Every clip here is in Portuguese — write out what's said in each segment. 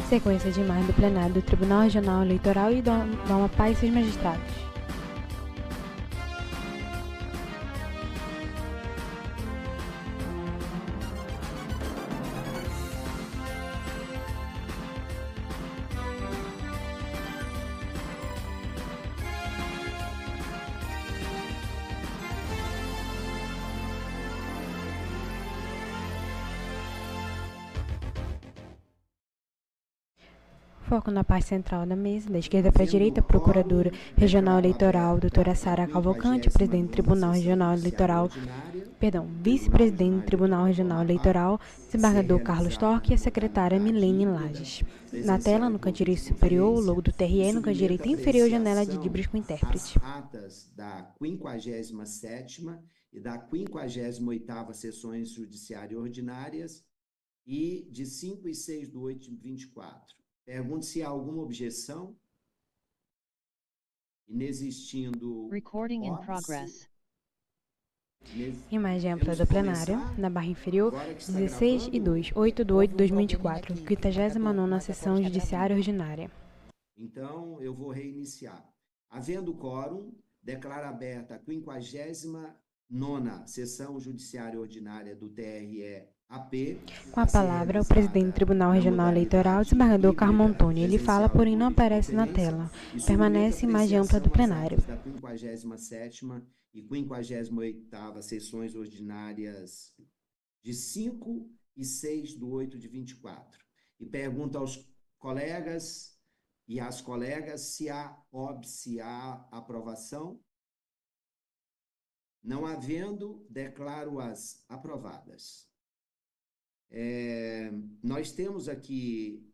Sequência de imagem do plenário do Tribunal Regional Eleitoral e do Amapá e seus magistrados. Foco na parte central da mesa, da esquerda para a direita, Procuradora Regional Eleitoral, doutora Sara Cavalcante, Presidente do Tribunal Regional Eleitoral, Vice-Presidente do Tribunal Regional Eleitoral, desembargador Carlos Torque e a secretária Milene Lages. Na tela, no canto direito superior, o logo do TRE, no canto direito inferior, janela de Libras com intérprete. As atas da 57ª e da 58ª sessões judiciárias ordinárias e de 5 e 6 de 8 de 24. Pergunto se há alguma objeção. Inexistindo óbice. Imagem ampla da plenária, na barra inferior, 16 e 2, 8 de 8 de 2024, 59ª sessão judiciária ordinária. Então, eu vou reiniciar. Havendo quórum, declaro aberta a 59ª sessão judiciária ordinária do TRE-AP. Com a palavra, o presidente do Tribunal Regional Eleitoral, desembargador Carmo Antônio. Ele fala, porém não aparece na tela. Permanece imagem ampla do plenário. Da 57ª e 58ª sessões ordinárias de 5 e 6 de 8 de 24. E pergunto aos colegas e às colegas se há aprovação. Não havendo, declaro-as aprovadas. Nós temos aqui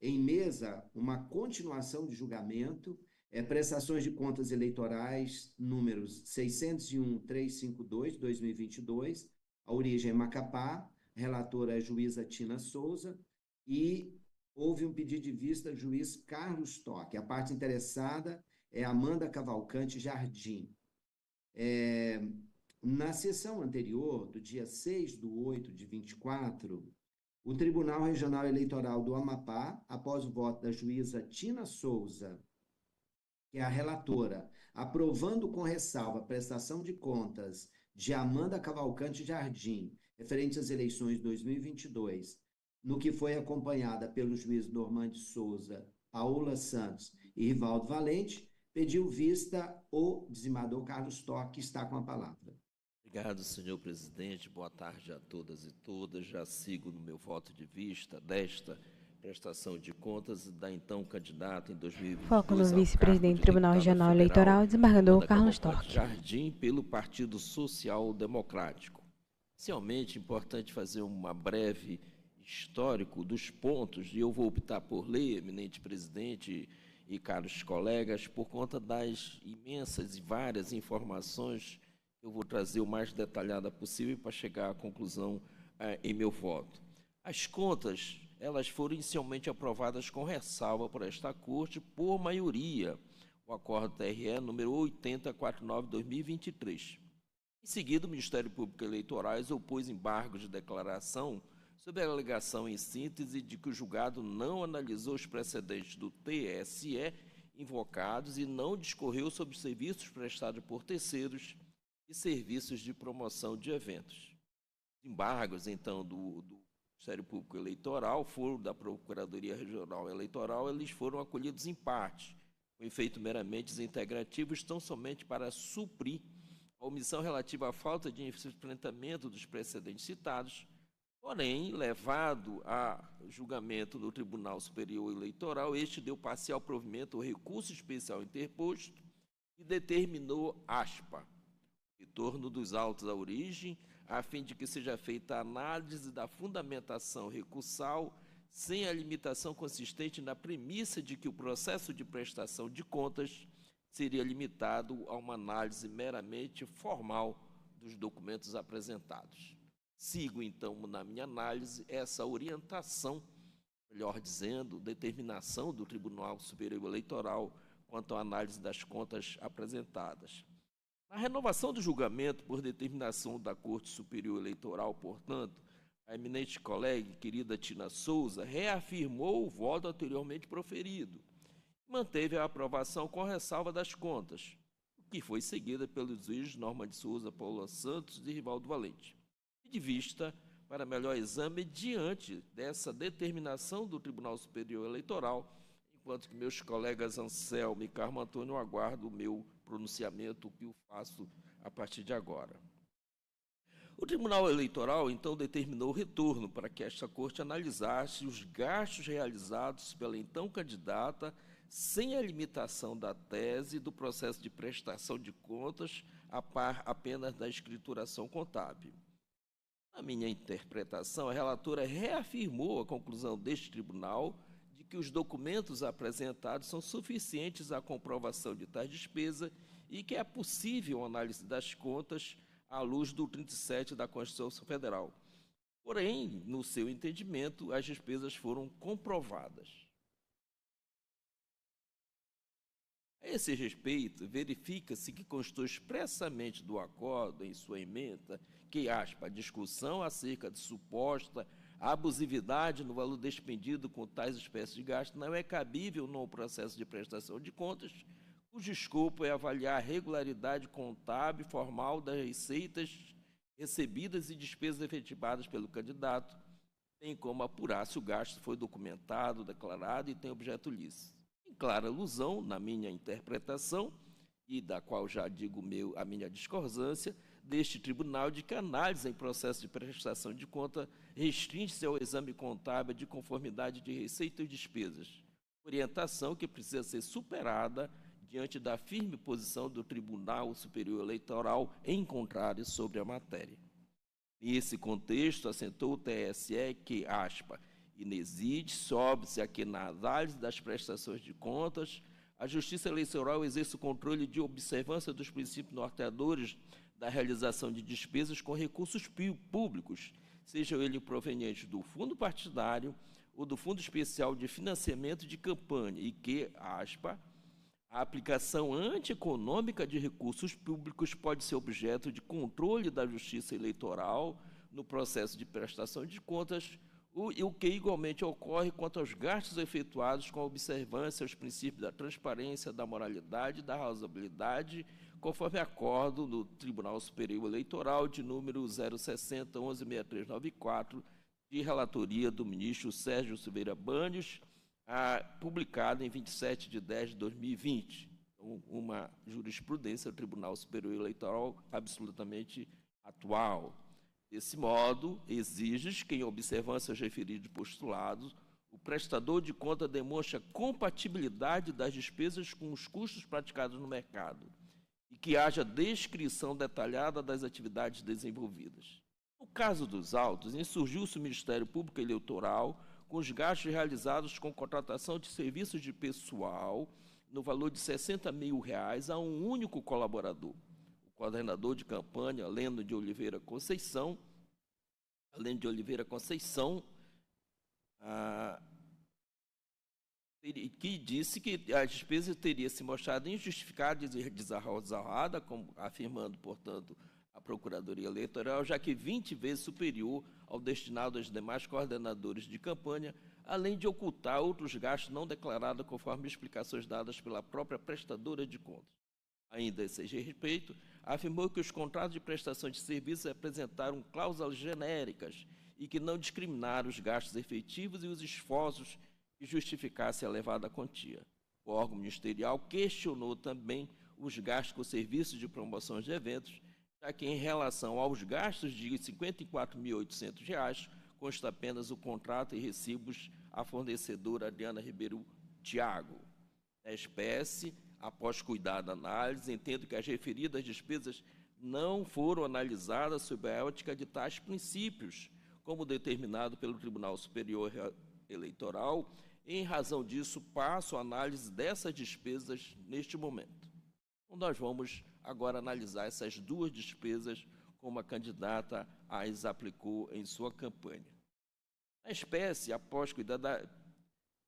em mesa uma continuação de julgamento, prestações de contas eleitorais, números 601.352, 2022, a origem é Macapá, relatora é a juíza Tina Souza, e houve um pedido de vista, juiz Carlos Torque. A parte interessada é Amanda Cavalcante Jardim. Na sessão anterior, do dia 6 de 8 de 24, o Tribunal Regional Eleitoral do Amapá, após o voto da juíza Tina Souza, que é a relatora, aprovando com ressalva a prestação de contas de Amanda Cavalcante Jardim, referente às eleições de 2022, no que foi acompanhada pelo juiz Normando Souza, Paula Santos e Rivaldo Valente, pediu vista o desembargador Carlos Torque, que está com a palavra. Obrigado, senhor presidente. Boa tarde a todas e todas. Já sigo no meu voto de vista desta prestação de contas da então candidata em 2022 Foco no vice-presidente do Tribunal Regional Eleitoral, desembargador Carlos Torque. Jardim, pelo Partido Social Democrático. Inicialmente, é importante fazer uma breve histórico dos pontos, e eu vou optar por ler, eminente presidente e caros colegas, por conta das imensas e várias informações que eu vou trazer o mais detalhada possível para chegar à conclusão em meu voto. As contas, elas foram inicialmente aprovadas com ressalva por esta Corte por maioria, o acordo TRE número 8049/2023. Em seguida, o Ministério Público Eleitoral opôs embargos de declaração sob a alegação em síntese de que o julgado não analisou os precedentes do TSE invocados e não discorreu sobre serviços prestados por terceiros e serviços de promoção de eventos. Os embargos, então, do Ministério Público Eleitoral, foram da Procuradoria Regional Eleitoral, eles foram acolhidos em parte, com efeito meramente desintegrativo, estão somente para suprir a omissão relativa à falta de enfrentamento dos precedentes citados, porém, levado a julgamento do Tribunal Superior Eleitoral, este deu parcial provimento ao recurso especial interposto e determinou, aspa, retorno dos autos à origem, a fim de que seja feita a análise da fundamentação recursal, sem a limitação consistente na premissa de que o processo de prestação de contas seria limitado a uma análise meramente formal dos documentos apresentados. Sigo, então, na minha análise, essa orientação, melhor dizendo, determinação do Tribunal Superior Eleitoral quanto à análise das contas apresentadas. A renovação do julgamento por determinação da Corte Superior Eleitoral, portanto, a a eminente colega e querida Tina Souza reafirmou o voto anteriormente proferido e manteve a aprovação com ressalva das contas, o que foi seguida pelos juízes Norma de Souza, Paula Santos e Rivaldo Valente, e de vista para melhor exame diante dessa determinação do Tribunal Superior Eleitoral, enquanto que meus colegas Anselmo e Carmo Antônio aguardam o meu pronunciamento, que eu faço a partir de agora. O Tribunal Eleitoral, então, determinou o retorno para que esta Corte analisasse os gastos realizados pela então candidata sem a limitação da tese do processo de prestação de contas a par apenas da escrituração contábil. Na minha interpretação, a relatora reafirmou a conclusão deste tribunal de que os documentos apresentados são suficientes à comprovação de tais despesa e que é possível a análise das contas à luz do 37 da Constituição Federal. Porém, no seu entendimento, as despesas foram comprovadas. A esse respeito, verifica-se que constou expressamente do acordo, em sua ementa, que, aspas, a discussão acerca de suposta abusividade no valor despendido com tais espécies de gasto não é cabível no processo de prestação de contas, cujo escopo é avaliar a regularidade contábil e formal das receitas recebidas e despesas efetivadas pelo candidato, bem como apurar se o gasto foi documentado, declarado e tem objeto lícito. Em clara alusão, na minha interpretação, e da qual já digo a minha discordância, deste tribunal de que a análise em processo de prestação de conta restringe-se ao exame contábil de conformidade de receita e despesas, orientação que precisa ser superada diante da firme posição do Tribunal Superior Eleitoral em contrário sobre a matéria. Nesse contexto, assentou o TSE que, aspas, inexiste, sobe-se aqui na análise das prestações de contas, a Justiça Eleitoral exerce o controle de observância dos princípios norteadores da realização de despesas com recursos públicos, sejam eles provenientes do fundo partidário ou do Fundo Especial de Financiamento de Campanha, e que, aspas, a aplicação antieconômica de recursos públicos pode ser objeto de controle da Justiça Eleitoral no processo de prestação de contas, o que igualmente ocorre quanto aos gastos efetuados com observância aos princípios da transparência, da moralidade e da razoabilidade, conforme acordo do Tribunal Superior Eleitoral de número 060-116394, de relatoria do ministro Sérgio Silveira Banhos, publicado em 27 de 10 de 2020. Então, uma jurisprudência do Tribunal Superior Eleitoral absolutamente atual. Desse modo, exige que, em observância aos referidos postulados, o prestador de conta demonstre a compatibilidade das despesas com os custos praticados no mercado e que haja descrição detalhada das atividades desenvolvidas. No caso dos autos, insurgiu-se o Ministério Público Eleitoral com os gastos realizados com contratação de serviços de pessoal no valor de R$60 mil a um único colaborador. O coordenador de campanha, Leno de Oliveira Conceição, que disse que a despesa teria se mostrado injustificada e desarrolada, afirmando, portanto, a Procuradoria Eleitoral, já que 20 vezes superior ao destinado aos demais coordenadores de campanha, além de ocultar outros gastos não declarados conforme explicações dadas pela própria prestadora de contas. Ainda a esse respeito, afirmou que os contratos de prestação de serviços apresentaram cláusulas genéricas e que não discriminaram os gastos efetivos e os esforços que justificassem a elevada quantia. O órgão ministerial questionou também os gastos com serviços de promoção de eventos, já que, em relação aos gastos de R$ 54.800, consta apenas o contrato e recibos à fornecedora Adriana Ribeiro Thiago. A espécie, após cuidada análise, entendo que as referidas despesas não foram analisadas sob a ótica de tais princípios, como determinado pelo Tribunal Superior Eleitoral. Em razão disso, passo a análise dessas despesas neste momento. Então, nós vamos agora analisar essas duas despesas como a candidata as aplicou em sua campanha. A espécie, após cuidar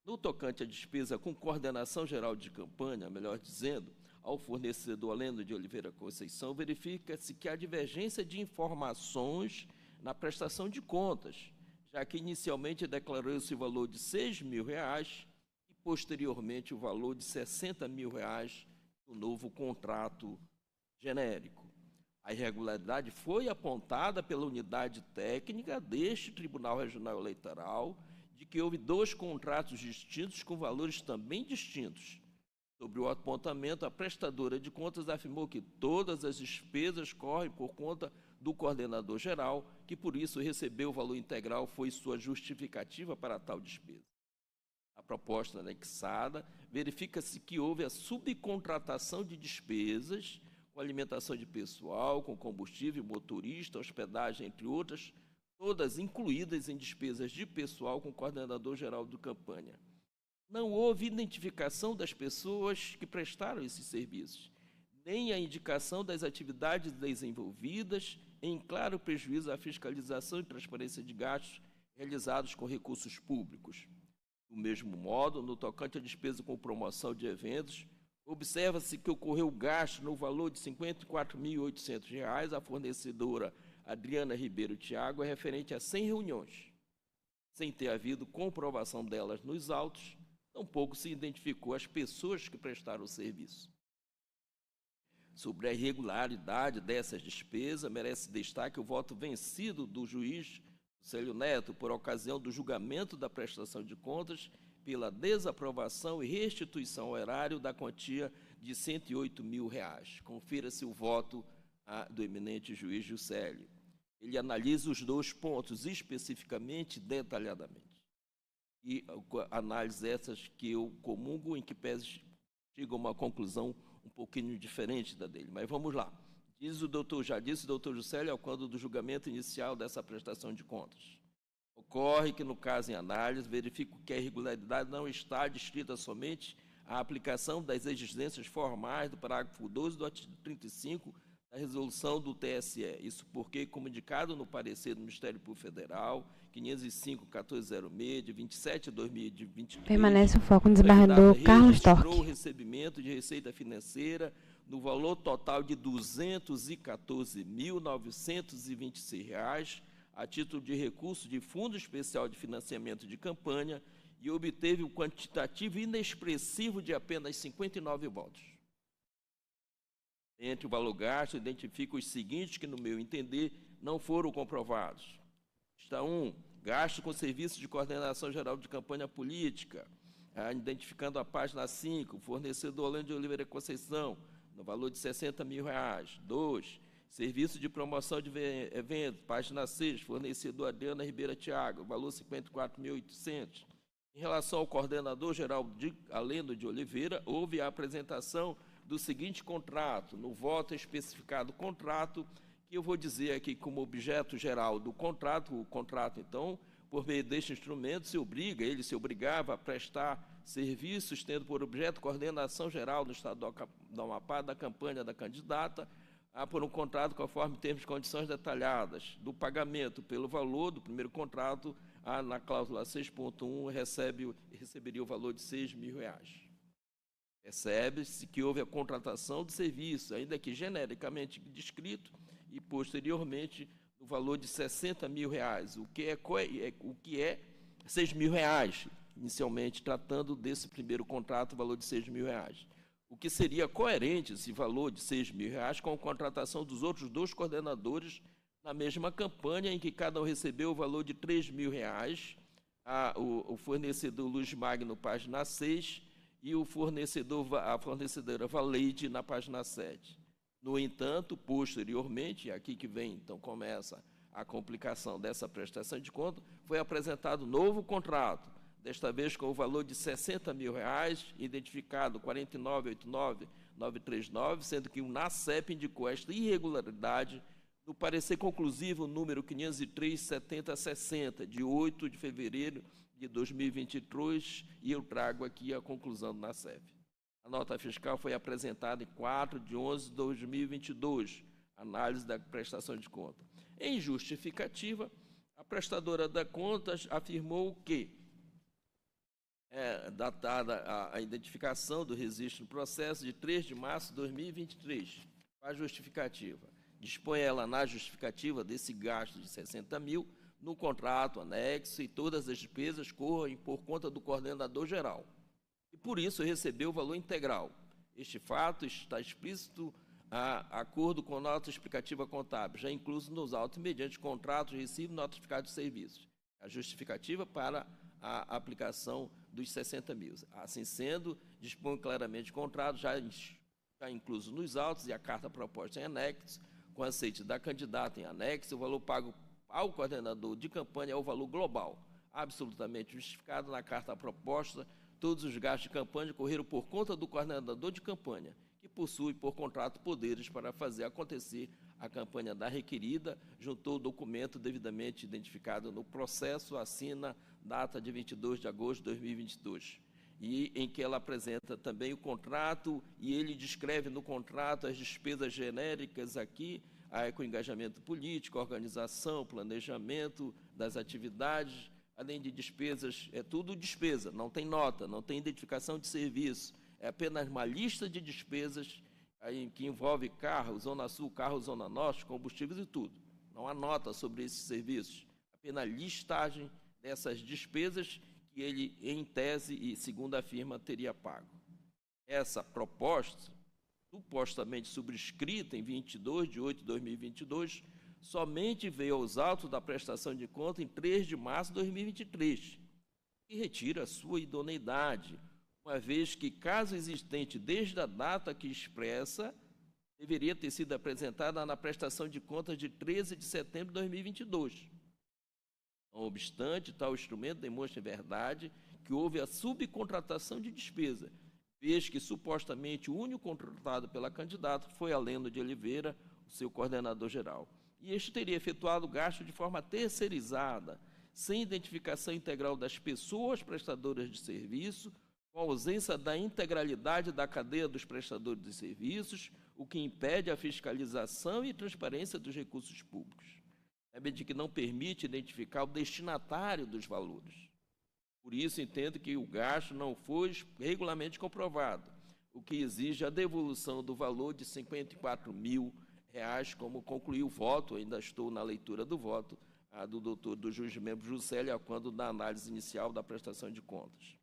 no tocante à despesa com coordenação geral de campanha, melhor dizendo, ao fornecedor Leno de Oliveira Conceição, verifica-se que há divergência de informações na prestação de contas, já que inicialmente declarou-se o valor de R$ 6.000 e, posteriormente, o valor de R$ 60.000 do novo contrato genérico. A irregularidade foi apontada pela unidade técnica deste Tribunal Regional Eleitoral, de que houve 2 contratos distintos com valores também distintos. Sobre o apontamento, a prestadora de contas afirmou que todas as despesas correm por conta do coordenador geral, que por isso recebeu o valor integral, foi sua justificativa para tal despesa. A proposta anexada verifica-se que houve a subcontratação de despesas com alimentação de pessoal, com combustível, motorista, hospedagem, entre outras, todas incluídas em despesas de pessoal com o coordenador geral de campanha. Não houve identificação das pessoas que prestaram esses serviços, nem a indicação das atividades desenvolvidas, em claro prejuízo à fiscalização e transparência de gastos realizados com recursos públicos. Do mesmo modo, no tocante à despesa com promoção de eventos, observa-se que ocorreu gasto no valor de R$ 54.800 à fornecedora Adriana Ribeiro Thiago, referente a 100 reuniões. Sem ter havido comprovação delas nos autos, tampouco se identificou as pessoas que prestaram o serviço. Sobre a irregularidade dessas despesas, merece destaque o voto vencido do juiz Célio Neto, por ocasião do julgamento da prestação de contas, pela desaprovação e restituição ao erário da quantia de R$ 108.000. Confira-se o voto do eminente juiz Juscelio. Ele analisa os 2 pontos especificamente e detalhadamente. E análise essas que eu comungo, em que pese chega a uma conclusão um pouquinho diferente da dele. Mas vamos lá. Já disse o doutor Juscelio ao quando do julgamento inicial dessa prestação de contas. Ocorre que, no caso em análise, verifico que a irregularidade não está adstrita somente à aplicação das exigências formais do parágrafo 12 do artigo 35 da resolução do TSE. Isso porque, como indicado no parecer do Ministério Público Federal, 505-1406, de 27 de 2023... Permanece o foco no desembargador Carlos Torque. ...registrou o recebimento de receita financeira no valor total de R$ 214.926, a título de recurso de Fundo Especial de Financiamento de Campanha, e obteve um quantitativo inexpressivo de apenas 59 votos. Entre o valor gasto, identifico os seguintes que, no meu entender, não foram comprovados. Está 1. Gasto com serviços de coordenação geral de campanha política, identificando a página 5, fornecedor Orlando de Oliveira Conceição, no valor de R$ 60.000. 2. Serviço de promoção de eventos, página 6, fornecedor Adriana Ribeiro Thiago, valor R$ 54.800. Em relação ao coordenador geral Alendo de Oliveira, houve a apresentação do seguinte contrato, no voto especificado contrato, que eu vou dizer aqui como objeto geral do contrato. O contrato, então, por meio deste instrumento, ele se obrigava a prestar serviços tendo por objeto coordenação geral no Estado do Amapá da campanha da candidata, por um contrato conforme termos e condições detalhadas do pagamento pelo valor do primeiro contrato, na cláusula 6.1, receberia o valor de R$ 6.000. Percebe-se que houve a contratação de serviço, ainda que genericamente descrito, e posteriormente no valor de R$ 60.000, o que é R$ 6.000, inicialmente tratando desse primeiro contrato, o valor de R$ 6.000. O que seria coerente esse valor de R$ 6.000 com a contratação dos outros 2 coordenadores na mesma campanha, em que cada um recebeu o valor de R$ 3.000, o fornecedor Luiz Magno, página 6, e a fornecedora Valeide, na página 7. No entanto, posteriormente, aqui que vem, então, começa a complicação dessa prestação de conta, foi apresentado novo contrato, desta vez com o valor de R$ 60.000, identificado 49.89.939, sendo que o NACEP indicou esta irregularidade no parecer conclusivo número 503/7060, de 8 de fevereiro de 2023, e eu trago aqui a conclusão do NACEP. A nota fiscal foi apresentada em 4 de 11 de 2022, análise da prestação de conta. Em justificativa, a prestadora de contas afirmou que datada a identificação do registro no processo de 3 de março de 2023. A justificativa. Dispõe ela na justificativa desse gasto de R$ 60.000 no contrato anexo e todas as despesas correm por conta do coordenador geral. E, por isso, recebeu o valor integral. Este fato está explícito a acordo com nota explicativa contábil, já incluso nos autos mediante contratos, recibo e notificado de serviços. A justificativa para a aplicação dos 60 mil. Assim sendo, dispõe claramente o contrato, já incluso nos autos e a carta proposta em anexo, com aceite da candidata em anexo, o valor pago ao coordenador de campanha é o valor global, absolutamente justificado na carta proposta. Todos os gastos de campanha correram por conta do coordenador de campanha, que possui por contrato poderes para fazer acontecer a campanha da requerida, juntou o documento devidamente identificado no processo, assina data de 22 de agosto de 2022, e em que ela apresenta também o contrato, e ele descreve no contrato as despesas genéricas aqui, com engajamento político, organização, planejamento das atividades, além de despesas, é tudo despesa, não tem nota, não tem identificação de serviço, é apenas uma lista de despesas que envolve carro, Zona Sul, carro, Zona Norte, combustíveis e tudo. Não há nota sobre esses serviços, apenas listagem dessas despesas que ele, em tese e segundo afirma, teria pago. Essa proposta, supostamente subscrita em 22 de 8 de 2022, somente veio aos autos da prestação de conta em 3 de março de 2023, e retira a sua idoneidade, uma vez que, caso existente desde a data que expressa, deveria ter sido apresentada na prestação de contas de 13 de setembro de 2022. Não obstante, tal instrumento demonstra em verdade que houve a subcontratação de despesa, vez que, supostamente, o único contratado pela candidata foi Aleno de Oliveira, o seu coordenador geral. E este teria efetuado o gasto de forma terceirizada, sem identificação integral das pessoas prestadoras de serviço, com ausência da integralidade da cadeia dos prestadores de serviços, o que impede a fiscalização e transparência dos recursos públicos, a medida que não permite identificar o destinatário dos valores. Por isso, entendo que o gasto não foi regularmente comprovado, o que exige a devolução do valor de R$ 54 mil, como concluiu o voto, ainda estou na leitura do voto, do juiz membro Juscelio, quando da análise inicial da prestação de contas.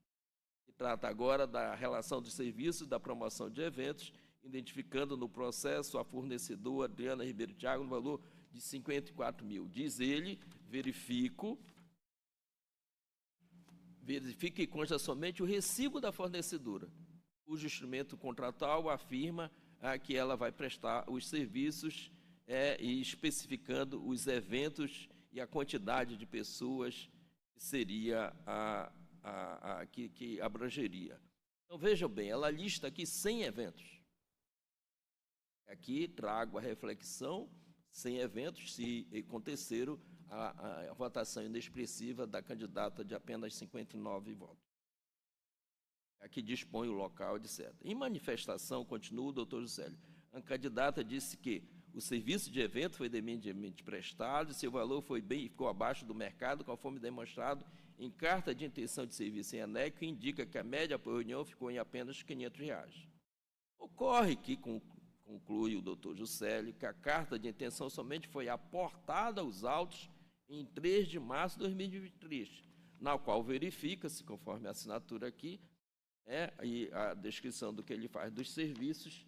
Se trata agora da relação dos serviços da promoção de eventos, identificando no processo a fornecedora Adriana Ribeiro Thiago no valor de R$ 54 mil. Diz ele, verifica e consta somente o recibo da fornecedora, cujo instrumento contratual afirma que ela vai prestar os serviços e especificando os eventos e a quantidade de pessoas que seria que abrangeria. Então, vejam bem, ela lista aqui 100 eventos. Aqui trago a reflexão, 100 eventos, se aconteceram a votação inexpressiva da candidata de apenas 59 votos. Aqui dispõe o local, etc. Em manifestação, continua o doutor Juscelio, a candidata disse que o serviço de evento foi devidamente prestado e seu valor ficou abaixo do mercado, conforme demonstrado em carta de intenção de serviço em anexo, que indica que a média por reunião ficou em apenas R$ 500. Ocorre que, conclui o doutor Juscelio, que a carta de intenção somente foi aportada aos autos em 3 de março de 2023, na qual verifica-se, conforme a assinatura aqui, e a descrição do que ele faz dos serviços,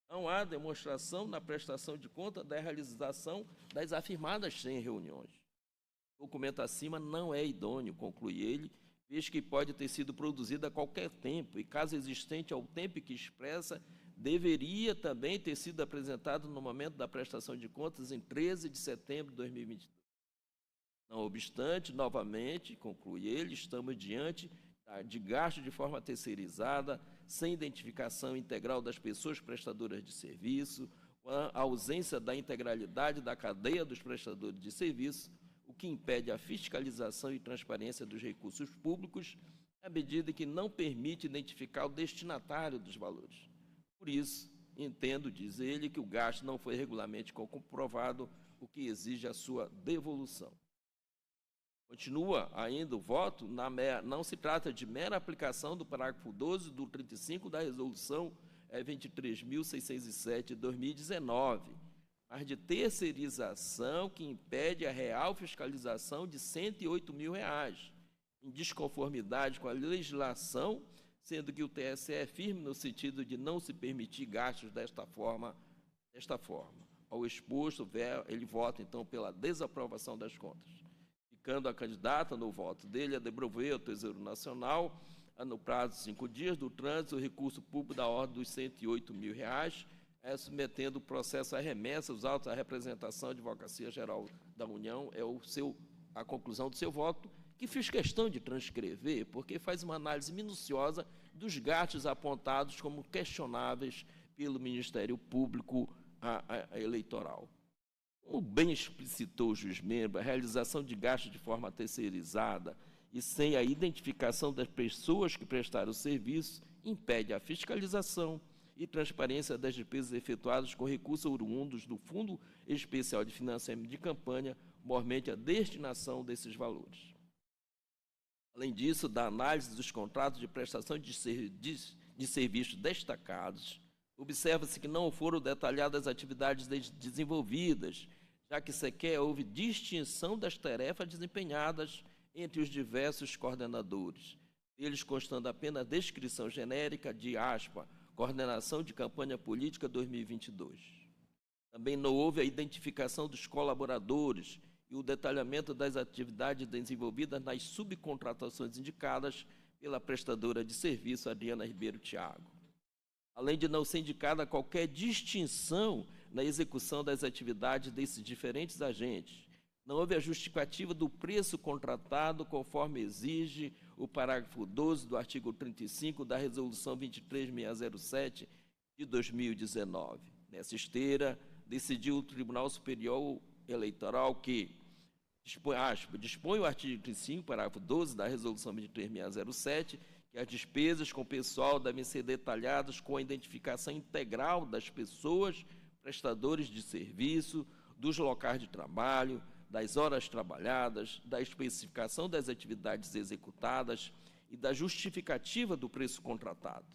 não há demonstração na prestação de conta da realização das afirmadas 100 reuniões. O documento acima não é idôneo, conclui ele, visto que pode ter sido produzido a qualquer tempo e, caso existente ao tempo que expressa, deveria também ter sido apresentado no momento da prestação de contas em 13 de setembro de 2022. Não obstante, novamente, conclui ele, estamos diante de gasto de forma terceirizada, sem identificação integral das pessoas prestadoras de serviço, com a ausência da integralidade da cadeia dos prestadores de serviço, o que impede a fiscalização e transparência dos recursos públicos, à medida que não permite identificar o destinatário dos valores. Por isso, entendo, diz ele, que o gasto não foi regularmente comprovado, o que exige a sua devolução. Continua ainda o voto, não se trata de mera aplicação do parágrafo 12 do 35 da resolução 23.607 de 2019, mas de terceirização que impede a real fiscalização de R$ 108 mil, em desconformidade com a legislação, sendo que o TSE é firme no sentido de não se permitir gastos desta forma. Ao exposto, ele vota, então, pela desaprovação das contas, ficando a candidata, no voto dele, a devolver ao Tesouro Nacional, no prazo de 5 dias do trânsito, o recurso público da ordem dos R$ 108 mil, submetendo o processo à remessa aos autos da representação da Advocacia Geral da União. É a conclusão do seu voto, que fiz questão de transcrever, porque faz uma análise minuciosa dos gastos apontados como questionáveis pelo Ministério Público Eleitoral. Como bem explicitou o juiz-membro, a realização de gastos de forma terceirizada e sem a identificação das pessoas que prestaram o serviço impede a fiscalização e transparência das despesas efetuadas com recursos oriundos do Fundo Especial de Financiamento de Campanha, mormente a destinação desses valores. Além disso, da análise dos contratos de prestação de serviços destacados, observa-se que não foram detalhadas as atividades desenvolvidas, já que sequer houve distinção das tarefas desempenhadas entre os diversos coordenadores, eles constando apenas a descrição genérica de coordenação de campanha política 2022. Também não houve a identificação dos colaboradores e o detalhamento das atividades desenvolvidas nas subcontratações indicadas pela prestadora de serviço Adriana Ribeiro Thiago. Além de não ser indicada qualquer distinção na execução das atividades desses diferentes agentes, não houve a justificativa do preço contratado, conforme exige o parágrafo 12 do artigo 35 da Resolução 23607 de 2019. Nessa esteira, decidiu o Tribunal Superior Eleitoral que dispõe o artigo 35, parágrafo 12 da Resolução 23607, que as despesas com o pessoal devem ser detalhadas com a identificação integral das pessoas, prestadores de serviço, dos locais de trabalho, das horas trabalhadas, da especificação das atividades executadas e da justificativa do preço contratado.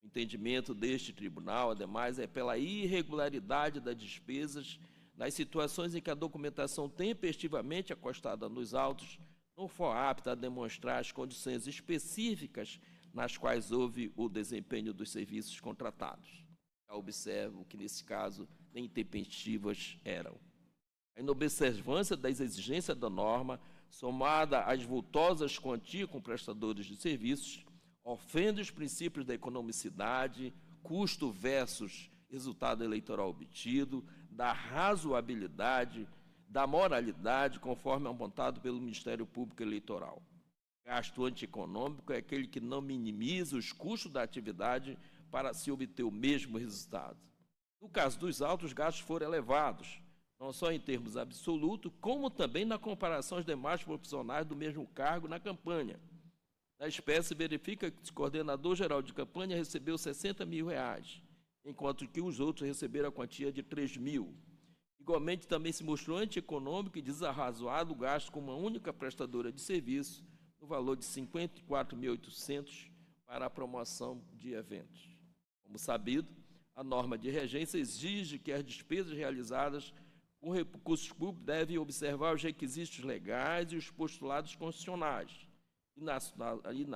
O entendimento deste tribunal, ademais, é pela irregularidade das despesas nas situações em que a documentação tempestivamente acostada nos autos não for apta a demonstrar as condições específicas nas quais houve o desempenho dos serviços contratados. Já observo que, nesse caso, nem tempestivas eram. A inobservância das exigências da norma, somada às vultosas quantias com prestadores de serviços, ofende os princípios da economicidade, custo versus resultado eleitoral obtido, da razoabilidade, da moralidade, conforme apontado pelo Ministério Público Eleitoral. Gasto antieconômico é aquele que não minimiza os custos da atividade para se obter o mesmo resultado. No caso dos autos, os gastos foram elevados, não só em termos absolutos, como também na comparação aos demais profissionais do mesmo cargo na campanha. Na espécie, verifica que o coordenador-geral de campanha recebeu R$ 60 mil, enquanto que os outros receberam a quantia de R$ 3 mil. Igualmente, também se mostrou antieconômico e desarrazoado o gasto com uma única prestadora de serviço, no valor de R$ 54.800 para a promoção de eventos. Como sabido, a norma de regência exige que as despesas realizadas com recursos públicos devem observar os requisitos legais e os postulados constitucionais. E na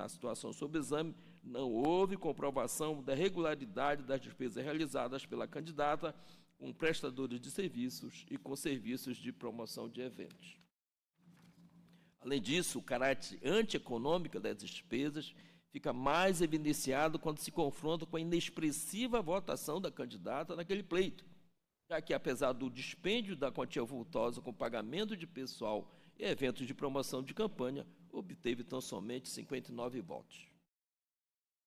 situação sob exame, não houve comprovação da regularidade das despesas realizadas pela candidata com prestadores de serviços e com serviços de promoção de eventos. Além disso, o caráter antieconômico das despesas fica mais evidenciado quando se confronta com a inexpressiva votação da candidata naquele pleito, já que, apesar do dispêndio da quantia vultosa com pagamento de pessoal e eventos de promoção de campanha, obteve tão somente 59 votos.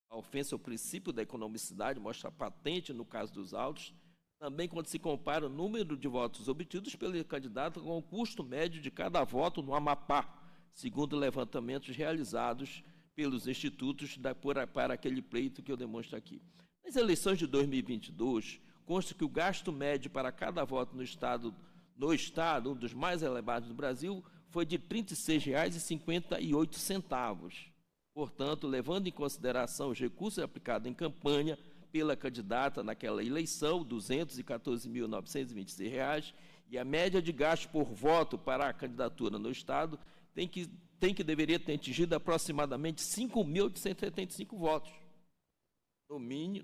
A ofensa ao princípio da economicidade mostra patente no caso dos autos, também quando se compara o número de votos obtidos pelo candidato com o custo médio de cada voto no Amapá, segundo levantamentos realizados pelos institutos para aquele pleito que eu demonstro aqui. Nas eleições de 2022, consta que o gasto médio para cada voto no Estado, um dos mais elevados do Brasil, foi de R$ 36,58. Portanto, levando em consideração os recursos aplicados em campanha, pela candidata naquela eleição, R$ 214.926, e a média de gasto por voto para a candidatura no Estado deveria ter atingido aproximadamente 5.875 votos.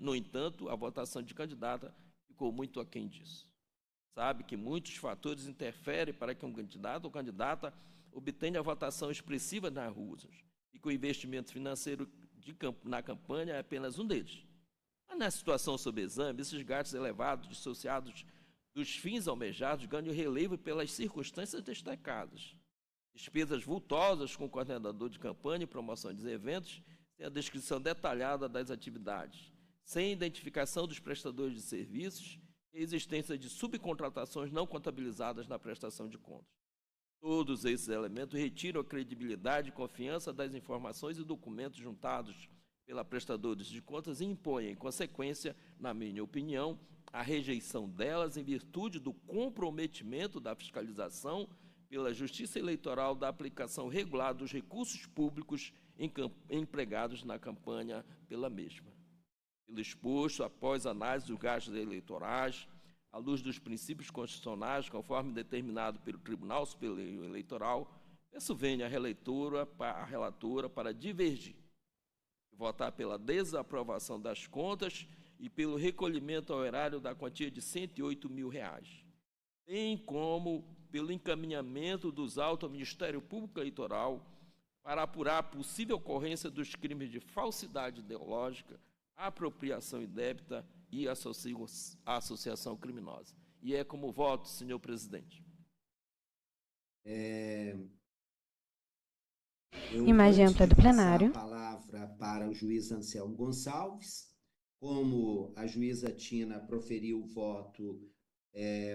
No entanto, a votação de candidata ficou muito aquém disso. Sabe que muitos fatores interferem para que um candidato ou candidata obtenha a votação expressiva nas ruas, e que o investimento financeiro na campanha é apenas um deles. Mas, na situação sob exame, esses gastos elevados dissociados dos fins almejados ganham relevo pelas circunstâncias destacadas. Despesas vultosas com o coordenador de campanha e promoção dos eventos, sem a descrição detalhada das atividades, sem identificação dos prestadores de serviços e existência de subcontratações não contabilizadas na prestação de contas. Todos esses elementos retiram a credibilidade e confiança das informações e documentos juntados pela prestadores de contas e impõem, em consequência, na minha opinião, a rejeição delas em virtude do comprometimento da fiscalização pela Justiça Eleitoral da aplicação regular dos recursos públicos empregados na campanha pela mesma. Pelo exposto, após análise dos gastos eleitorais, à luz dos princípios constitucionais, conforme determinado pelo Tribunal Superior Eleitoral, peço venha a relatora para divergir e votar pela desaprovação das contas e pelo recolhimento ao erário da quantia de R$ 108 mil, bem como pelo encaminhamento dos autos ao Ministério Público Eleitoral para apurar a possível ocorrência dos crimes de falsidade ideológica, apropriação indébita e associação criminosa. E é como voto, senhor presidente. Imagem ampla do plenário. A palavra para o juiz Anselmo Gonçalves. Como a juíza Tina proferiu o voto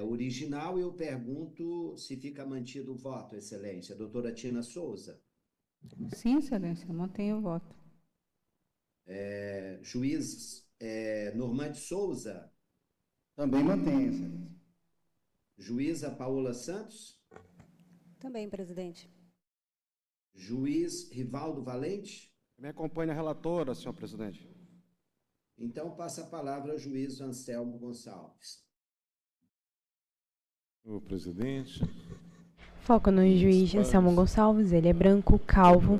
original, eu pergunto se fica mantido o voto, Excelência. Doutora Tina Souza. Sim, Excelência, mantenho o voto. Juiz Normande Souza. Também mantenho, Excelência. Juíza Paola Santos. Também, presidente. Juiz Rivaldo Valente. Me acompanha a relatora, senhor presidente. Então, passa a palavra ao juiz Anselmo Gonçalves. Senhor presidente. Foco no juiz Anselmo Gonçalves, ele é branco, calvo,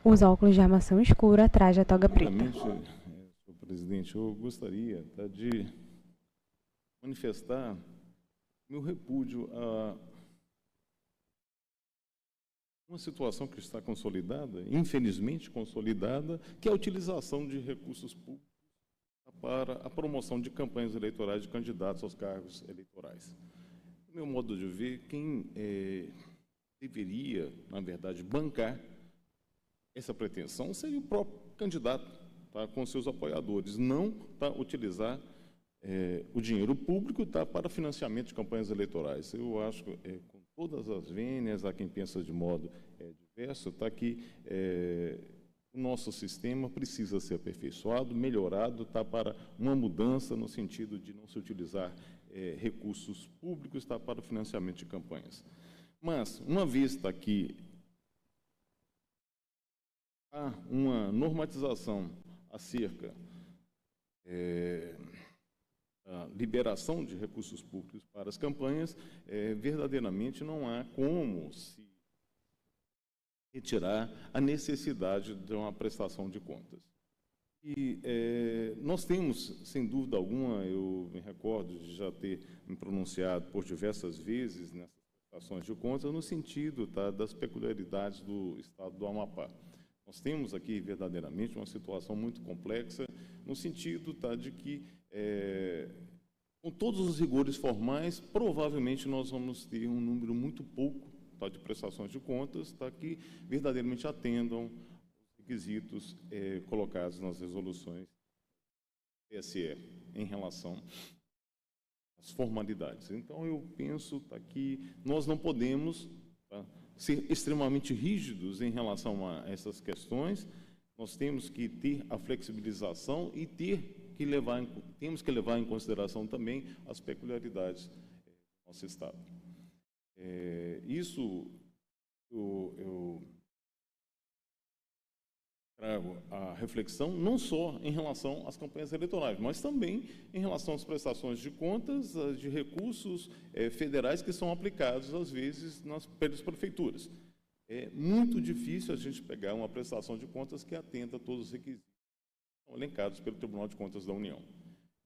usa óculos de armação escura, atrás da toga preta. Senhor presidente, eu gostaria de manifestar meu repúdio a uma situação que está consolidada, infelizmente consolidada, que é a utilização de recursos públicos para a promoção de campanhas eleitorais de candidatos aos cargos eleitorais. No meu modo de ver, quem deveria, na verdade, bancar essa pretensão seria o próprio candidato, tá, com seus apoiadores, não utilizar o dinheiro público para financiamento de campanhas eleitorais. Eu acho que, com todas as vênias, há quem pensa de modo diverso, que o nosso sistema precisa ser aperfeiçoado, melhorado, para uma mudança no sentido de não se utilizar recursos públicos para o financiamento de campanhas. Mas, uma vez que há uma normatização acerca da liberação de recursos públicos para as campanhas, verdadeiramente não há como se retirar a necessidade de uma prestação de contas. E nós temos, sem dúvida alguma, eu me recordo de já ter me pronunciado por diversas vezes nessas prestações de contas, no sentido das peculiaridades do Estado do Amapá. Nós temos aqui, verdadeiramente, uma situação muito complexa, no sentido de que, com todos os rigores formais, provavelmente nós vamos ter um número muito pouco de prestações de contas que verdadeiramente atendam os requisitos colocados nas resoluções do TSE em relação às formalidades. Então, eu penso que nós não podemos ser extremamente rígidos em relação a essas questões. Nós temos que ter a flexibilização e temos que levar em consideração também as peculiaridades do nosso Estado. Isso eu trago a reflexão não só em relação às campanhas eleitorais, mas também em relação às prestações de contas de recursos federais que são aplicados, às vezes, pelas prefeituras. É muito difícil a gente pegar uma prestação de contas que atenda a todos os requisitos elencados pelo Tribunal de Contas da União.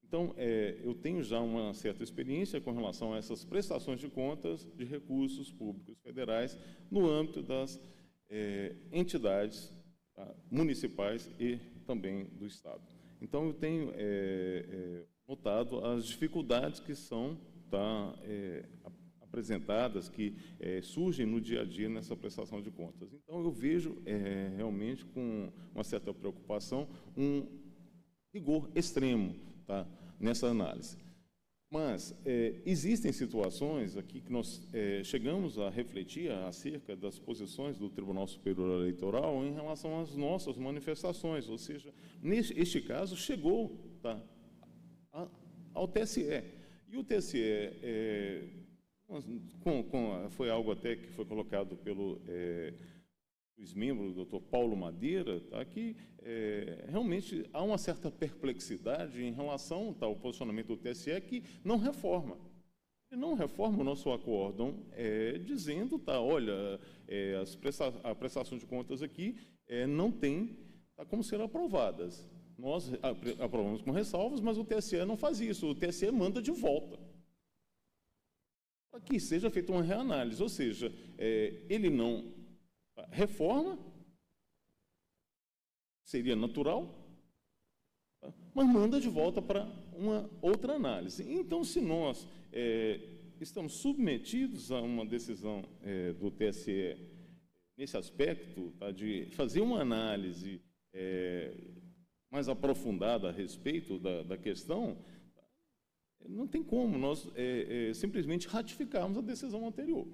Então, eu tenho já uma certa experiência com relação a essas prestações de contas de recursos públicos federais no âmbito das entidades municipais e também do Estado. Então, eu tenho notado as dificuldades que são apresentadas, que surgem no dia a dia nessa prestação de contas. Então, eu vejo realmente com uma certa preocupação um rigor extremo nessa análise. Mas existem situações aqui que nós chegamos a refletir acerca das posições do Tribunal Superior Eleitoral em relação às nossas manifestações, ou seja, neste caso chegou ao TSE. E o TSE, foi algo até que foi colocado pelo ex-membro, o doutor Paulo Madeira, que realmente há uma certa perplexidade em relação ao posicionamento do TSE, que não reforma. Ele não reforma o nosso acórdão, dizendo, olha, a prestação de contas aqui não tem como ser aprovadas. Nós aprovamos com ressalvas, mas o TSE não faz isso, o TSE manda de volta. Para que seja feita uma reanálise, ou seja, ele não reforma, seria natural, mas manda de volta para uma outra análise. Então, se nós estamos submetidos a uma decisão do TSE nesse aspecto, de fazer uma análise mais aprofundada a respeito da questão, não tem como nós simplesmente ratificarmos a decisão anterior.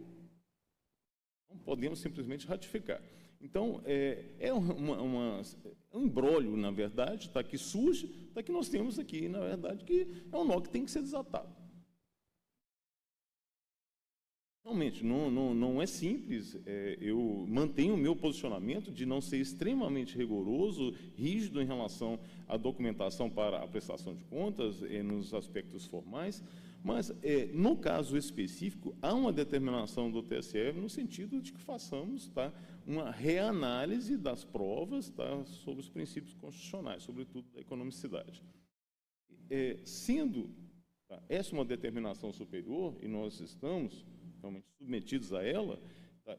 Não podemos simplesmente ratificar. Então, um imbróglio, na verdade, que surge, que nós temos aqui, na verdade, que é um nó que tem que ser desatado. Realmente, não é simples. Eu mantenho o meu posicionamento de não ser extremamente rigoroso, rígido em relação à documentação para a prestação de contas, nos aspectos formais, mas, no caso específico, há uma determinação do TSE no sentido de que façamos uma reanálise das provas sobre os princípios constitucionais, sobretudo da economicidade. Sendo essa uma determinação superior, e nós estamos realmente submetidos a ela,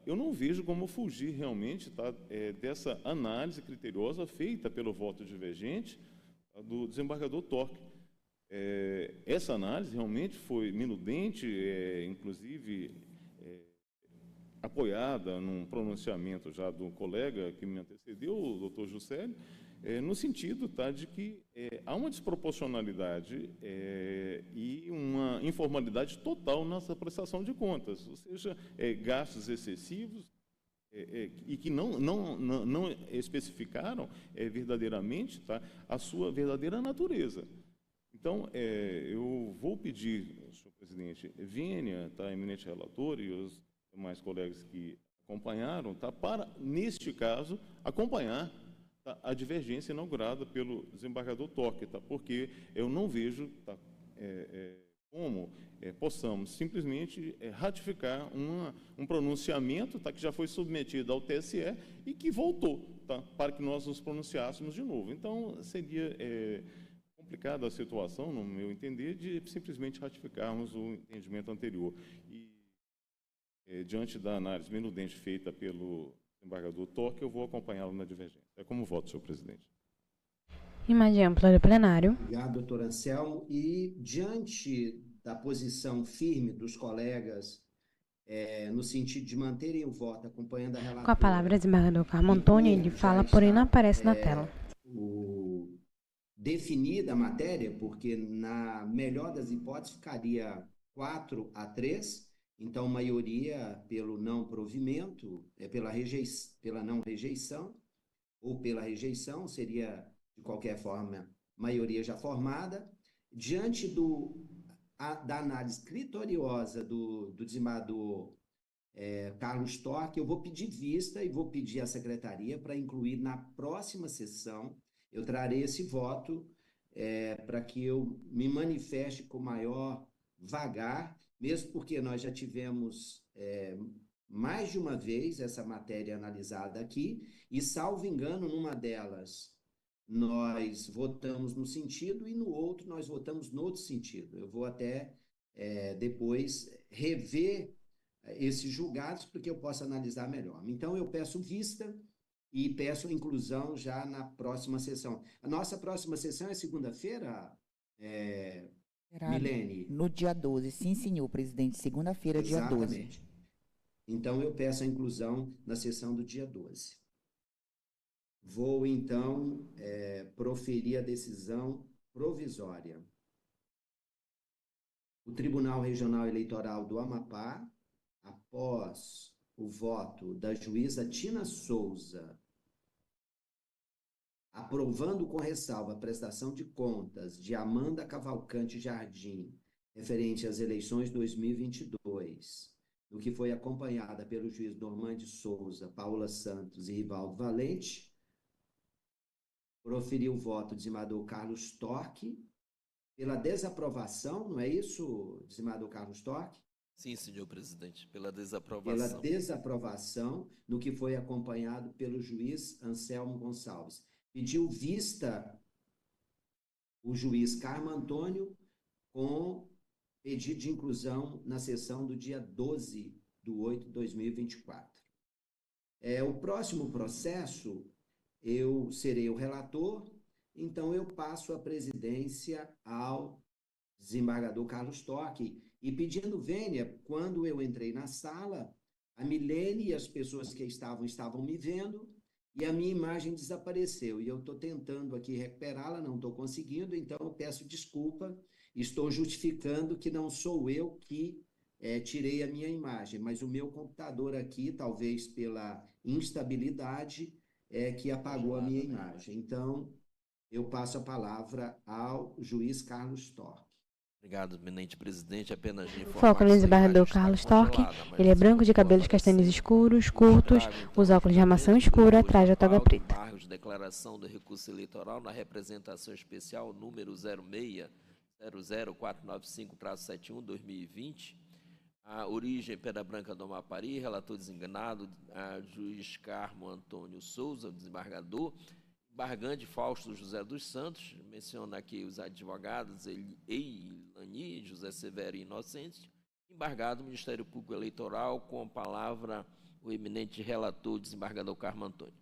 eu não vejo como fugir realmente dessa análise criteriosa feita pelo voto divergente do desembargador Torque. Essa análise realmente foi minudente, inclusive apoiada num pronunciamento já do colega que me antecedeu, o doutor Juscelio, no sentido de que há uma desproporcionalidade e uma informalidade total nessa prestação de contas, ou seja, gastos excessivos e que não especificaram verdadeiramente a sua verdadeira natureza. Então, eu vou pedir, senhor presidente, vênia, eminente relator e os demais colegas que acompanharam, para, neste caso, acompanhar a divergência inaugurada pelo desembargador Torque, porque eu não vejo como possamos simplesmente ratificar um pronunciamento que já foi submetido ao TSE e que voltou, para que nós nos pronunciássemos de novo. Então, seria complicada a situação, no meu entender, de simplesmente ratificarmos o entendimento anterior. E, diante da análise minudente feita pelo desembargador Torque, eu vou acompanhá-lo na divergência. É como voto, senhor presidente. Imagem ampla do plenário. Obrigado, doutor Anselmo. E, diante da posição firme dos colegas, no sentido de manterem o voto, acompanhando a relatora... Com a palavra, o desembargador Carmo Antônio, ele fala, porém não aparece na tela. Definida a matéria, porque, na melhor das hipóteses, ficaria 4-3, então, maioria pelo não provimento, pela não rejeição, ou pela rejeição, seria, de qualquer forma, maioria já formada. Diante da análise criteriosa do desembargador Carlos Torque, eu vou pedir vista e vou pedir à secretaria para incluir na próxima sessão, eu trarei esse voto para que eu me manifeste com maior vagar, mesmo porque nós já tivemos mais de uma vez essa matéria analisada aqui, e salvo engano, numa delas nós votamos num sentido e no outro nós votamos no outro sentido. Eu vou até depois rever esses julgados para que eu possa analisar melhor. Então, eu peço vista e peço inclusão já na próxima sessão. A nossa próxima sessão é segunda-feira, Milene? No dia 12, sim, senhor presidente, segunda-feira, dia 12. Exatamente. Então, eu peço a inclusão na sessão do dia 12. Vou, então, proferir a decisão provisória. O Tribunal Regional Eleitoral do Amapá, após o voto da juíza Tina Souza, aprovando com ressalva a prestação de contas de Amanda Cavalcante Jardim, referente às eleições 2022, no que foi acompanhada pelo juiz Normande Souza, Paula Santos e Rivaldo Valente, proferiu o voto do desembargador Carlos Torque pela desaprovação, não é isso, desembargador Carlos Torque? Sim, senhor presidente, pela desaprovação. Pela desaprovação, no que foi acompanhado pelo juiz Anselmo Gonçalves. Pediu vista o juiz Carmo Antônio com pedido de inclusão na sessão do dia 12/8/2024. O próximo processo, eu serei o relator, então eu passo a presidência ao desembargador Carlos Torque, e pedindo vênia, quando eu entrei na sala, a Milene e as pessoas que estavam me vendo, e a minha imagem desapareceu, e eu estou tentando aqui recuperá-la, não estou conseguindo, então eu peço desculpa, estou justificando que não sou eu que tirei a minha imagem, mas o meu computador aqui, talvez pela instabilidade, que apagou a minha imagem. Então, eu passo a palavra ao juiz Carlos Torque. Obrigado, eminente presidente. Apenas de informar Foco no desembargador Carlos Torque. Ele é branco, de cabelos castanhos escuros, curtos, usa óculos de armação escura, traje a toga preta. Embargo de declaração do recurso eleitoral na representação especial número 06-00495-71/2020. A origem Pedra Branca do Amapari, relator designado, juiz Carmo Antônio Souza, desembargador. Embargante Fausto José dos Santos, menciona aqui os advogados Eilani, José Severo e Inocente. Embargado Ministério Público Eleitoral, com a palavra o eminente relator, desembargador Carmo Antônio.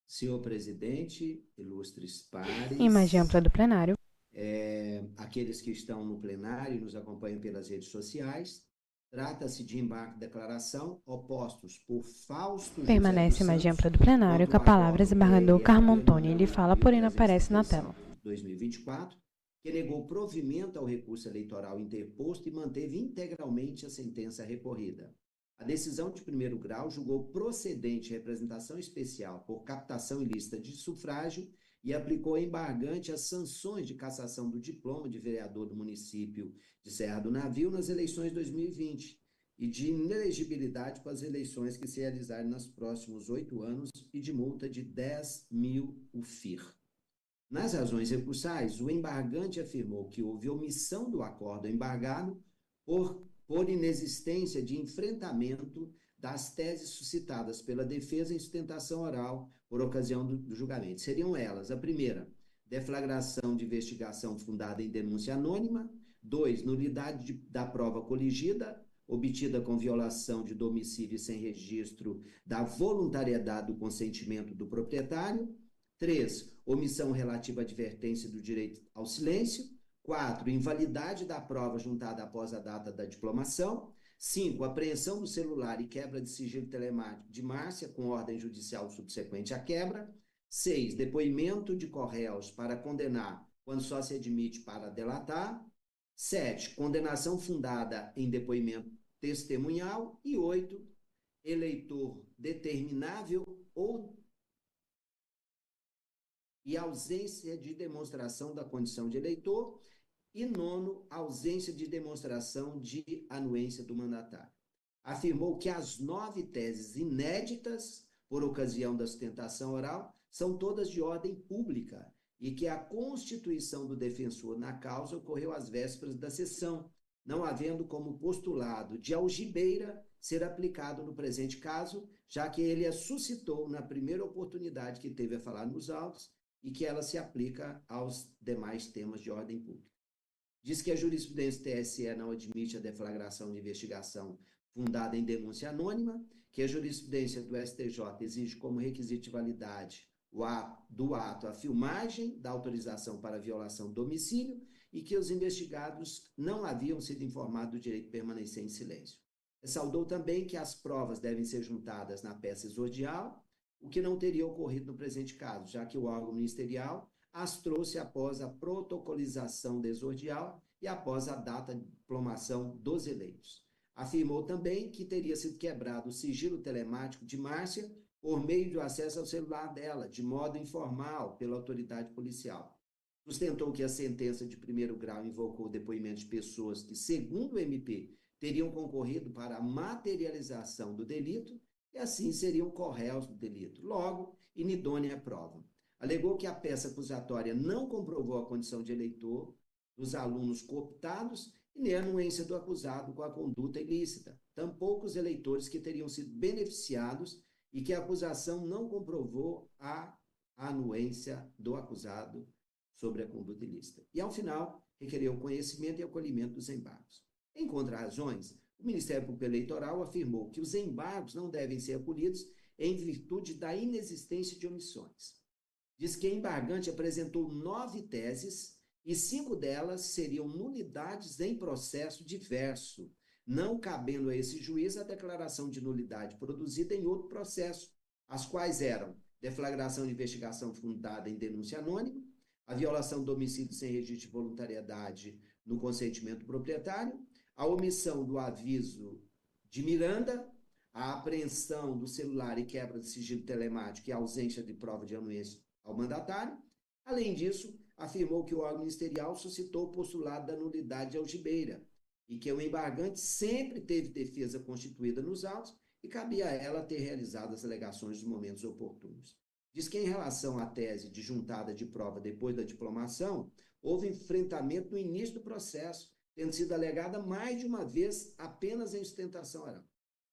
Senhor presidente, ilustres pares. Imagem ampla do plenário. Aqueles que estão no plenário e nos acompanham pelas redes sociais, trata-se de embargo de declaração opostos por Fausto Permanece José dos imagem Santos, ampla do plenário, com a palavra desembargador Carmo Antônio. Ele fala, porém não aparece na tela. 2024, que negou provimento ao recurso eleitoral interposto e manteve integralmente a sentença recorrida. A decisão de primeiro grau julgou procedente representação especial por captação ilícita de sufrágio e aplicou embargante as sanções de cassação do diploma de vereador do município de Serra do Navio nas eleições de 2020 e de inelegibilidade para as eleições que se realizarem nos próximos 8 anos e de multa de 10.000 UFIR. Nas razões recursais, o embargante afirmou que houve omissão do acordo embargado por inexistência de enfrentamento das teses suscitadas pela defesa em sustentação oral por ocasião do julgamento. Seriam elas: a primeira, deflagração de investigação fundada em denúncia anônima; 2, nulidade da prova coligida, obtida com violação de domicílio sem registro da voluntariedade do consentimento do proprietário; 3, omissão relativa à advertência do direito ao silêncio; 4, invalidade da prova juntada após a data da diplomação; 5, apreensão do celular e quebra de sigilo telemático de Márcia, com ordem judicial subsequente à quebra; 6, depoimento de corréus para condenar, quando só se admite para delatar; 7, condenação fundada em depoimento testemunhal; e 8, eleitor determinável e ausência de demonstração da condição de eleitor; e 9, ausência de demonstração de anuência do mandatário. afirmou que as 9 teses inéditas por ocasião da sustentação oral são todas de ordem pública e que a constituição do defensor na causa ocorreu às vésperas da sessão, não havendo como postulado de algibeira ser aplicado no presente caso, já que ele a suscitou na primeira oportunidade que teve a falar nos autos e que ela se aplica aos demais temas de ordem pública. Diz que a jurisprudência TSE não admite a deflagração de investigação fundada em denúncia anônima, que a jurisprudência do STJ exige como requisito de validade do ato a filmagem da autorização para violação do domicílio e que os investigados não haviam sido informados do direito de permanecer em silêncio. Ressaltou também que as provas devem ser juntadas na peça exordial, o que não teria ocorrido no presente caso, já que o órgão ministerial as trouxe após a protocolização da exordial e após a data de diplomação dos eleitos. Afirmou também que teria sido quebrado o sigilo telemático de Márcia por meio do acesso ao celular dela, de modo informal, pela autoridade policial. Sustentou que a sentença de primeiro grau invocou o depoimento de pessoas que, segundo o MP, teriam concorrido para a materialização do delito e, assim, seriam corréus do delito. Logo, inidônea a prova. Alegou que a peça acusatória não comprovou a condição de eleitor dos alunos cooptados e nem a anuência do acusado com a conduta ilícita, tampouco os eleitores que teriam sido beneficiados e que a acusação não comprovou a anuência do acusado sobre a conduta ilícita. E, ao final, requereu o conhecimento e acolhimento dos embargos. Em contrarrazões, o Ministério Público Eleitoral afirmou que os embargos não devem ser acolhidos em virtude da inexistência de omissões. Diz que a embargante apresentou 9 teses e 5 delas seriam nulidades em processo diverso, não cabendo a esse juiz a declaração de nulidade produzida em outro processo, as quais eram deflagração de investigação fundada em denúncia anônima, a violação do domicílio sem registro de voluntariedade no consentimento proprietário, a omissão do aviso de Miranda, a apreensão do celular e quebra de sigilo telemático e a ausência de prova de anuência ao mandatário. Além disso, afirmou que o órgão ministerial suscitou o postulado da nulidade algibeira e que o embargante sempre teve defesa constituída nos autos e cabia a ela ter realizado as alegações nos momentos oportunos. Diz que, em relação à tese de juntada de prova depois da diplomação, houve enfrentamento no início do processo, tendo sido alegada mais de uma vez apenas em sustentação oral.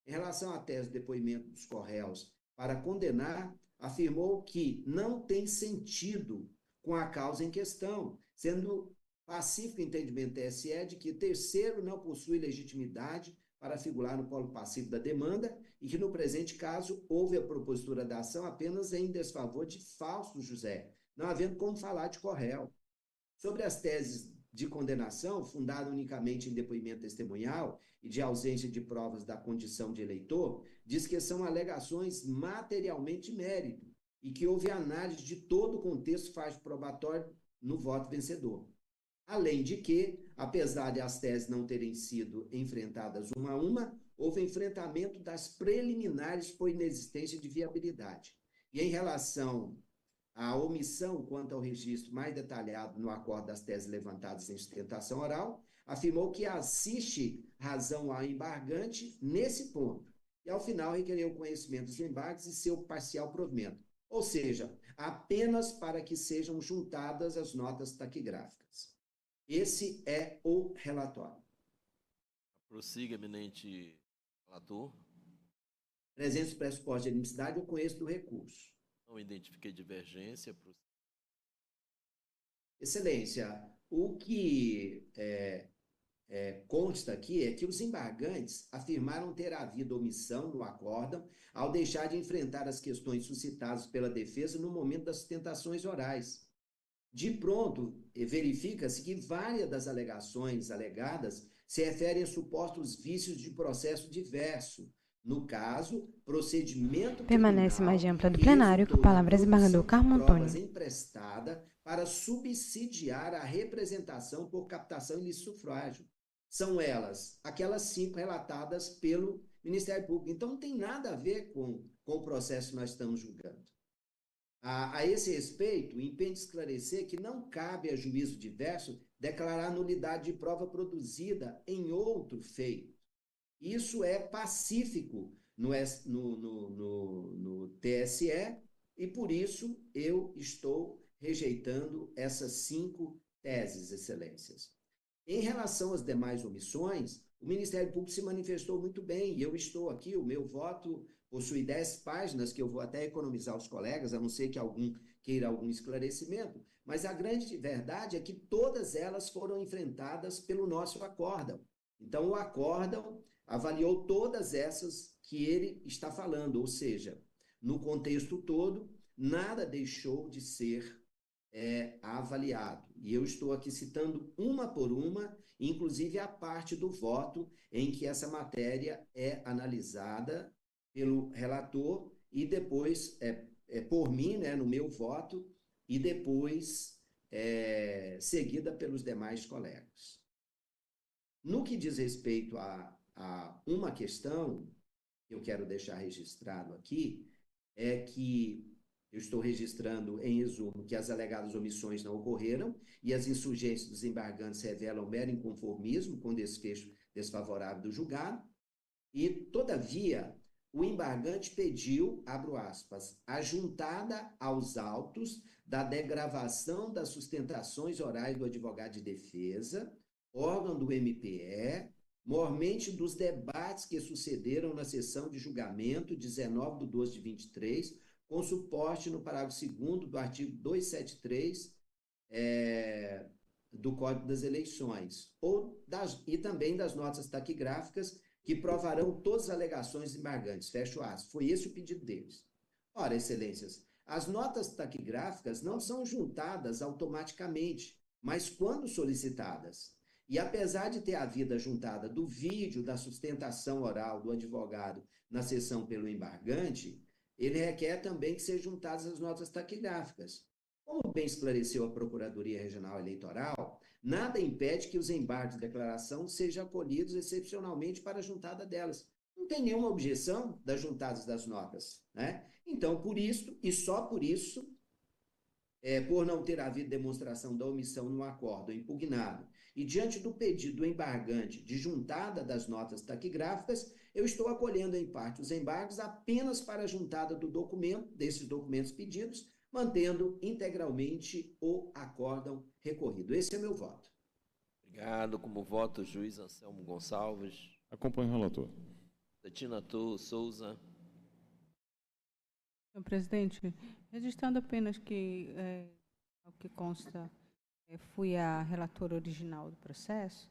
Em relação à tese de depoimento dos corréus para condenar, afirmou que não tem sentido com a causa em questão, sendo pacífico o entendimento do TSE de que terceiro não possui legitimidade para figurar no polo passivo da demanda e que, no presente caso, houve a propositura da ação apenas em desfavor de Fausto José, não havendo como falar de corréu. Sobre as teses de condenação, fundada unicamente em depoimento testemunhal e de ausência de provas da condição de eleitor, diz que são alegações materialmente de mérito e que houve análise de todo o contexto fático probatório no voto vencedor. Além de que, apesar de as teses não terem sido enfrentadas uma a uma, houve enfrentamento das preliminares por inexistência de viabilidade. E em relação à omissão quanto ao registro mais detalhado no acordo das teses levantadas em sustentação oral, afirmou que assiste razão ao embargante nesse ponto. E, ao final, requereu o conhecimento dos embargos e seu parcial provimento. Ou seja, apenas para que sejam juntadas as notas taquigráficas. Esse é o relatório. Prossiga, eminente relator. Presente os pressupostos de admissibilidade, eu conheço do recurso. Não identifiquei divergência. Excelência, o que consta aqui é que os embargantes afirmaram ter havido omissão no acórdão ao deixar de enfrentar as questões suscitadas pela defesa no momento das sustentações orais. De pronto, verifica-se que várias das alegações alegadas se referem a supostos vícios de processo diverso. No caso, procedimento permanece mais ampla do plenário, com palavras embargador Carmo Antônio. Emprestada para subsidiar a representação por captação e sufrágio. São elas, aquelas 5 relatadas pelo Ministério Público. Então, não tem nada a ver com o processo que nós estamos julgando. A esse respeito, impede esclarecer que não cabe a juízo diverso declarar nulidade de prova produzida em outro feito. Isso é pacífico no TSE e, por isso, eu estou rejeitando essas 5 teses, excelências. Em relação às demais omissões, o Ministério Público se manifestou muito bem, e eu estou aqui, o meu voto possui 10 páginas, que eu vou até economizar os colegas, a não ser que algum queira algum esclarecimento, mas a grande verdade é que todas elas foram enfrentadas pelo nosso acórdão. Então, o acórdão avaliou todas essas que ele está falando, ou seja, no contexto todo, nada deixou de ser avaliado. E eu estou aqui citando uma por uma, inclusive a parte do voto em que essa matéria é analisada pelo relator e depois por mim, né, no meu voto, e depois seguida pelos demais colegas. No que diz respeito a uma questão que eu quero deixar registrado aqui, é que eu estou registrando, em resumo, que as alegadas omissões não ocorreram e as insurgências dos embargantes revelam mero inconformismo com desfecho desfavorável do julgado. E, todavia, o embargante pediu, abro aspas, a juntada aos autos da degravação das sustentações orais do advogado de defesa, órgão do MPE, mormente dos debates que sucederam na sessão de julgamento 19/12/23, com suporte no parágrafo 2º do artigo 273 do Código das Eleições, e também das notas taquigráficas que provarão todas as alegações embargantes. Fecho aspas. Foi esse o pedido deles. Ora, excelências, as notas taquigráficas não são juntadas automaticamente, mas quando solicitadas. E apesar de ter havido a juntada do vídeo da sustentação oral do advogado na sessão pelo embargante, ele requer também que sejam juntadas as notas taquigráficas. Como bem esclareceu a Procuradoria Regional Eleitoral, nada impede que os embargos de declaração sejam acolhidos excepcionalmente para a juntada delas. Não tem nenhuma objeção das juntadas das notas, né? Então, por isso, e só por isso, por não ter havido demonstração da omissão no acórdão impugnado, e diante do pedido do embargante de juntada das notas taquigráficas, eu estou acolhendo em parte os embargos apenas para a juntada do documento, desses documentos pedidos, mantendo integralmente o acórdão recorrido. Esse é meu voto. Obrigado. Como voto, o juiz Anselmo Gonçalves. Acompanho o relator. Tina Souza. Senhor presidente, registrando apenas que, ao que consta, fui a relatora original do processo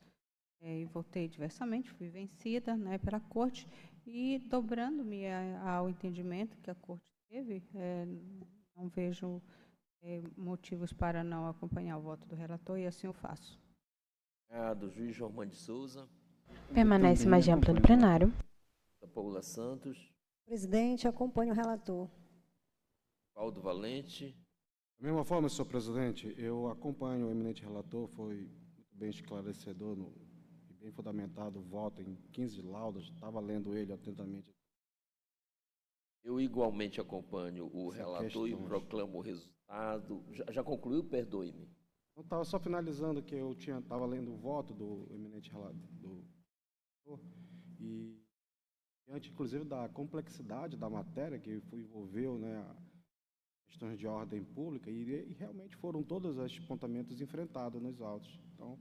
e votei diversamente, fui vencida, né, pela Corte, e dobrando-me ao entendimento que a Corte teve, não vejo motivos para não acompanhar o voto do relator e assim eu faço. Obrigado. Juiz Jorman de Souza. Permanece mais ampla do plenário. Paula Santos. Presidente, acompanho o relator. Valdo Valente. Da mesma forma, senhor presidente, eu acompanho o eminente relator, foi muito bem esclarecedor e bem fundamentado o voto em 15 laudas, estava lendo ele atentamente. Eu igualmente acompanho o relator e proclamo o resultado. Já concluiu? Perdoe-me. Eu estava só finalizando que eu estava lendo o voto do eminente relator e diante, inclusive, da complexidade da matéria que envolveu, né, questões de ordem pública e realmente foram todos os apontamentos enfrentados nos autos. Então,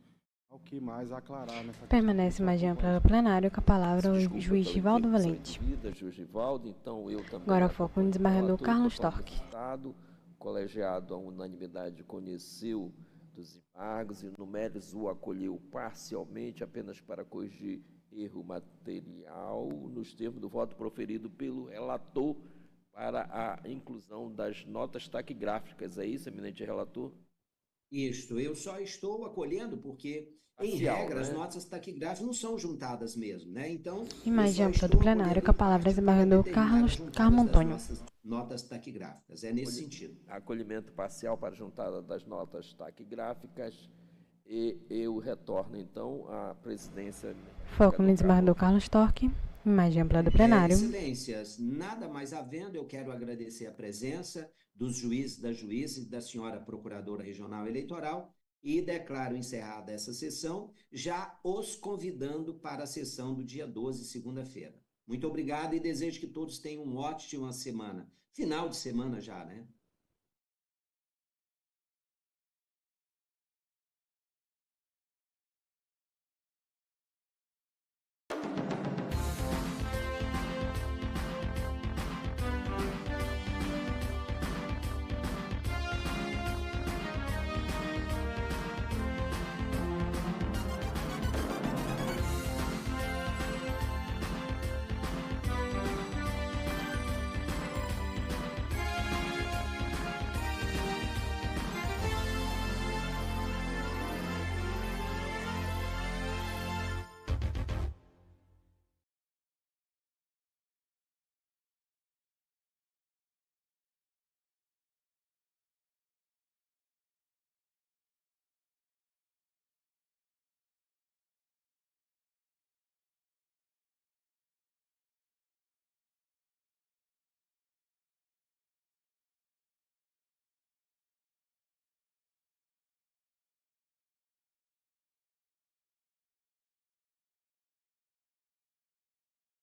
o que mais aclarar nessa Permanece mais ampla do plenário, com a palavra o juiz Givaldo Valente. Juiz Givaldo, então eu também. Agora foco no desembargador Carlos Torque. O colegiado, a unanimidade, conheceu dos embargos e o Numeres o acolheu parcialmente, apenas para corrigir erro material, nos termos do voto proferido pelo relator para a inclusão das notas taquigráficas. É isso, eminente relator? Isto, eu só estou acolhendo porque, em Parcial, regra, né? as notas taquigráficas não são juntadas mesmo, né? Então, Imagem ampla do plenário, com a palavra o desembargador Carlos Antônio. Notas taquigráficas, é nesse sentido. Acolhimento parcial para a juntada das notas taquigráficas. E eu retorno, então, à presidência. Foco no desembargador Carlos Torque. Imagem ampla do plenário. Excelências, nada mais havendo, eu quero agradecer a presença dos juízes, das juízes e da senhora Procuradora Regional Eleitoral e declaro encerrada essa sessão, já os convidando para a sessão do dia 12, segunda-feira. Muito obrigado e desejo que todos tenham uma ótima semana. Final de semana já, né?